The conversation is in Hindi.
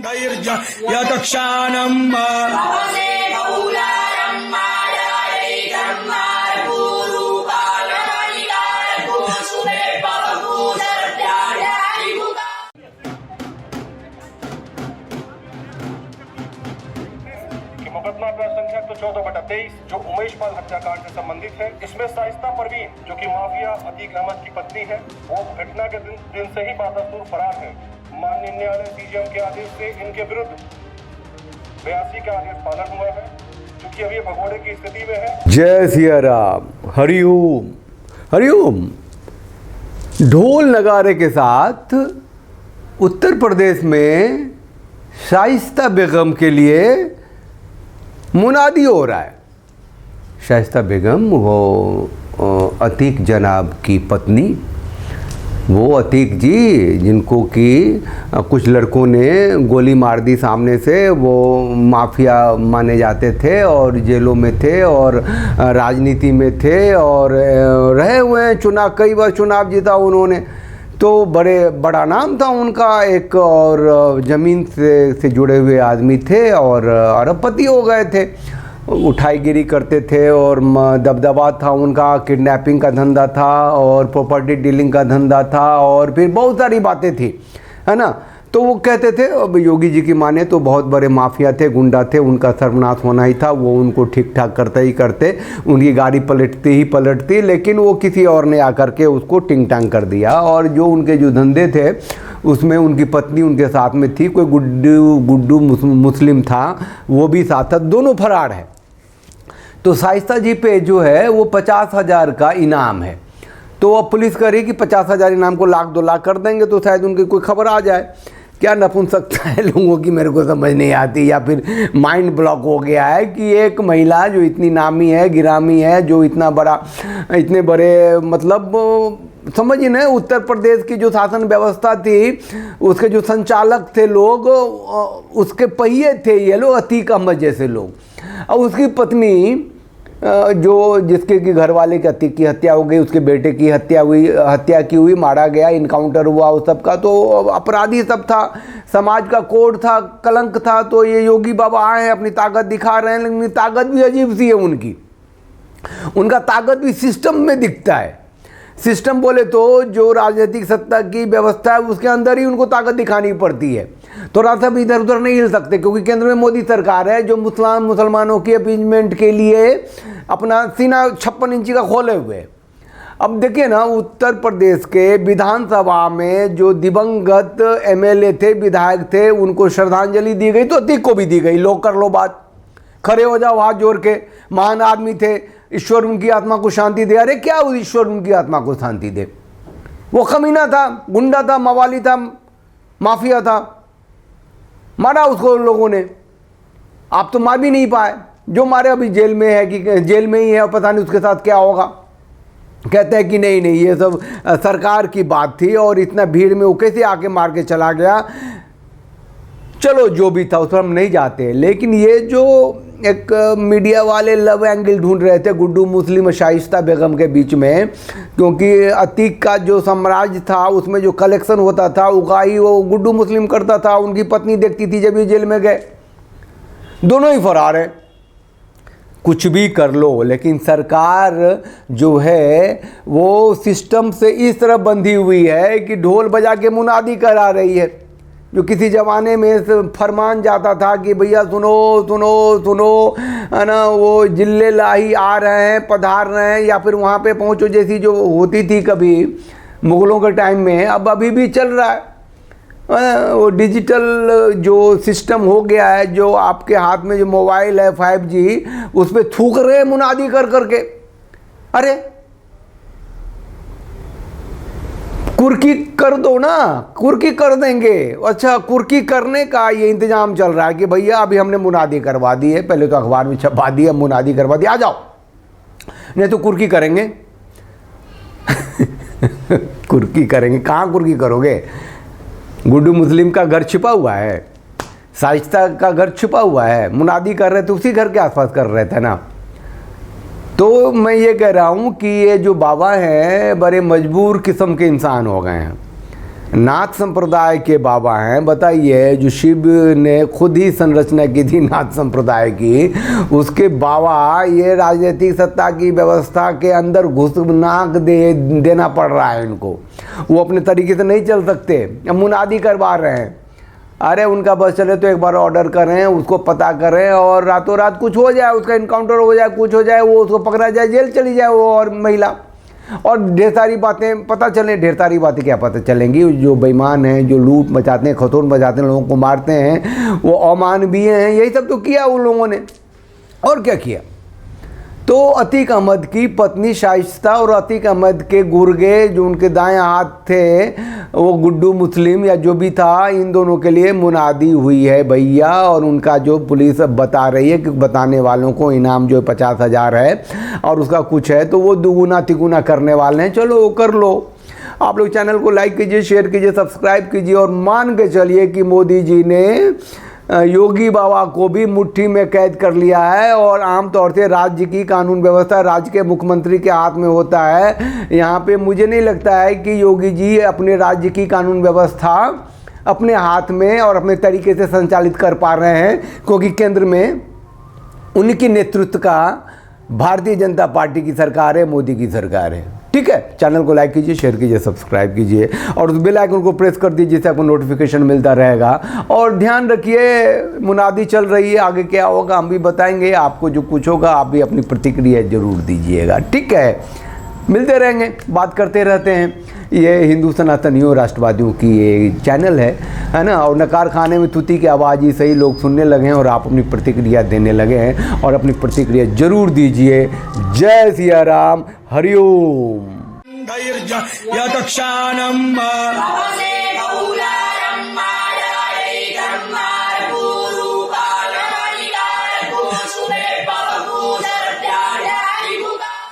यदक्षानम् मुकदमा संख्या 14/23 जो उमेश पाल हत्याकांड से संबंधित है। इसमें शाइस्ता परवीन जो कि माफिया अतीक अहमद की पत्नी है, वो घटना के दिन से ही बादस्तूर फरार है। माननीय न्यायालय सीजेएम के आदेश से इनके विरुद्ध 82 का आदेश पालन हुआ है, क्योंकि अभी भगोड़े की स्थिति में है। जय सिया राम, हरिओम हरिओम। ढोल नगारे के साथ उत्तर प्रदेश में शाइस्ता बेगम के लिए मुनादी हो रहा है। शाइस्ता बेगम वो अतीक जनाब की पत्नी, वो अतीक जी जिनको कि कुछ लड़कों ने गोली मार दी सामने से, वो माफिया माने जाते थे और जेलों में थे और राजनीति में थे और रहे हुए हैं। चुनाव कई बार चुनाव जीता उन्होंने, तो बड़ा नाम था उनका एक, और ज़मीन से जुड़े हुए आदमी थे और अरबपति हो गए थे। उठाईगिरी करते थे और दबदबा था उनका, किडनैपिंग का धंधा था और प्रॉपर्टी डीलिंग का धंधा था और फिर बहुत सारी बातें थी, है ना। तो वो कहते थे, अब योगी जी की माने तो बहुत बड़े माफिया थे, गुंडा थे, उनका सर्वनाश होना ही था। वो उनको ठीक ठाक करते ही करते, उनकी गाड़ी पलटती, लेकिन वो किसी और ने आकर के उसको टिंग टांग कर दिया। और जो उनके जो धंधे थे उसमें उनकी पत्नी उनके साथ में थी, कोई गुड्डू मुस्लिम था, वो भी साथ था, दोनों फरार है। तो शाइस्ता जी पे जो है वो 50,000 का इनाम है। तो अब पुलिस कह रही कि 50,000 इनाम को 1,00,000 2 लाख कर देंगे तो शायद उनकी कोई खबर आ जाए। क्या नपुंसकता है लोगों की, मेरे को समझ नहीं आती, या फिर माइंड ब्लॉक हो गया है कि एक महिला जो इतनी नामी है, गिरामी है, जो इतने बड़े मतलब समझिए ना, उत्तर प्रदेश की जो शासन व्यवस्था थी, उसके जो संचालक थे लोग, उसके पहिए थे ये लोग, अतीक अहमद जैसे लोग। और उसकी पत्नी जो जिसके कि घर वाले के अतीक की हत्या हो गई, उसके बेटे की हत्या की हुई, मारा गया, इनकाउंटर हुआ उस सब का, तो अपराधी सब था, समाज का कोड था, कलंक था। तो ये योगी बाबा आए हैं, अपनी ताकत दिखा रहे हैं, लेकिन ताकत भी अजीब सी है उनका ताकत भी सिस्टम में दिखता है। सिस्टम बोले तो जो राजनीतिक सत्ता की व्यवस्था है उसके अंदर ही उनको ताकत दिखानी पड़ती है। थोड़ा सा भी इधर उधर नहीं हिल सकते, क्योंकि केंद्र में मोदी सरकार है जो मुसलमानों की अपीजमेंट के लिए अपना सीना 56 इंची का खोले हुए। अब देखिए ना, उत्तर प्रदेश के विधानसभा में जो दिवंगत एमएलए थे, विधायक थे, उनको श्रद्धांजलि दी गई, तो अतीक को भी दी गई। लोग कर लो बात, खड़े हो जाओ हाथ जोड़ के, महान आदमी थे, ईश्वर उनकी आत्मा को शांति दे। अरे क्या ईश्वर उनकी आत्मा को शांति दे, वो कमीना था, गुंडा था, मवाली था, माफिया था, मारा उसको लोगों ने। आप तो मार भी नहीं पाए, जो मारे अभी जेल में है, कि जेल में ही है और पता नहीं उसके साथ क्या होगा। कहते हैं कि नहीं ये सब सरकार की बात थी और इतना भीड़ में वो कैसे आके मार के चला गया। चलो जो भी था उस पर हम नहीं जाते, लेकिन ये जो एक मीडिया वाले लव एंगल ढूंढ रहे थे गुड्डू मुस्लिम और शाइस्ता बेगम के बीच में, क्योंकि अतीक का जो साम्राज्य था उसमें जो कलेक्शन होता था उगाही वो गुड्डू मुस्लिम करता था, उनकी पत्नी देखती थी जब ये जेल में गए। दोनों ही फरार है। कुछ भी कर लो, लेकिन सरकार जो है वो सिस्टम से इस तरह बंधी हुई है कि ढोल बजा के मुनादी करा रही है। जो किसी ज़माने में फरमान जाता था कि भैया सुनो सुनो सुनो, है ना, वो जिले लाही आ रहे हैं, पधार रहे हैं, या फिर वहाँ पे पहुँचो जैसी जो होती थी कभी मुग़लों के टाइम में, अब अभी भी चल रहा है। वो डिजिटल जो सिस्टम हो गया है, जो आपके हाथ में जो मोबाइल है 5G, उस पर थूक रहे हैं मुनादी कर करके। अरे कुर्की कर दो ना, कुर्की कर देंगे। अच्छा, कुर्की करने का ये इंतजाम चल रहा है कि भैया अभी हमने मुनादी करवा दी है, पहले तो अखबार में छपवा दी है, मुनादी करवा दी, आ जाओ, नहीं तो कुर्की करेंगे। कुर्की करेंगे, कहाँ कुर्की करोगे? गुड्डू मुस्लिम का घर छिपा हुआ है, शाइस्ता का घर छिपा हुआ है, मुनादी कर रहे थे उसी घर के आसपास कर रहे थे ना। तो मैं ये कह रहा हूँ कि ये जो बाबा हैं बड़े मजबूर किस्म के इंसान हो गए हैं। नाथ संप्रदाय के बाबा हैं। बताइए, जो शिव ने खुद ही संरचना की थी नाथ संप्रदाय की, उसके बाबा ये राजनीतिक सत्ता की व्यवस्था के अंदर घुसनाक देना पड़ रहा है इनको। वो अपने तरीके से नहीं चल सकते, मुनादी करवा रहे हैं। अरे उनका बस चले तो एक बार ऑर्डर करें, उसको पता करें और रातों रात कुछ हो जाए, उसका इनकाउंटर हो जाए, कुछ हो जाए, वो उसको पकड़ा जाए, जेल चली जाए वो और महिला, और ढेर सारी बातें पता चलें। ढेर सारी बातें क्या पता चलेंगी? जो बेईमान हैं, जो लूट मचाते हैं, खतौन मचाते हैं, लोगों को मारते हैं, वो अमानवीय हैं। यही सब तो किया उन लोगों ने, और क्या किया? तो अतीक अहमद की पत्नी शाइस्ता और अतीक अहमद के गुर्गे जो उनके दाएं हाथ थे, वो गुड्डू मुस्लिम या जो भी था, इन दोनों के लिए मुनादी हुई है भैया। और उनका जो पुलिस बता रही है कि बताने वालों को इनाम जो 50,000 है और उसका कुछ है, तो वो दुगुना तिगुना करने वाले हैं। चलो वो कर लो। आप लोग चैनल को लाइक कीजिए, शेयर कीजिए, सब्सक्राइब कीजिए और मान के चलिए कि मोदी जी ने योगी बाबा को भी मुट्ठी में कैद कर लिया है। और आमतौर से राज्य की कानून व्यवस्था राज्य के मुख्यमंत्री के हाथ में होता है। यहाँ पे मुझे नहीं लगता है कि योगी जी अपने राज्य की कानून व्यवस्था अपने हाथ में और अपने तरीके से संचालित कर पा रहे हैं, क्योंकि केंद्र में उनकी नेतृत्व का भारतीय जनता पार्टी की सरकार है, मोदी की सरकार है। ठीक है, चैनल को लाइक कीजिए, शेयर कीजिए, सब्सक्राइब कीजिए और उस बेल आइकन को प्रेस कर दीजिए जिससे आपको नोटिफिकेशन मिलता रहेगा। और ध्यान रखिए, मुनादी चल रही है, आगे क्या होगा हम भी बताएंगे। आपको जो कुछ होगा आप भी अपनी प्रतिक्रिया जरूर दीजिएगा। ठीक है, मिलते रहेंगे, बात करते रहते हैं। ये हिंदू सनातनियों राष्ट्रवादियों की ये चैनल है ना। और नकार खाने में तुती की आवाज़ ही सही लोग सुनने लगे हैं और आप अपनी प्रतिक्रिया देने लगे हैं, और अपनी प्रतिक्रिया जरूर दीजिए। जय सिया राम, हरिओम।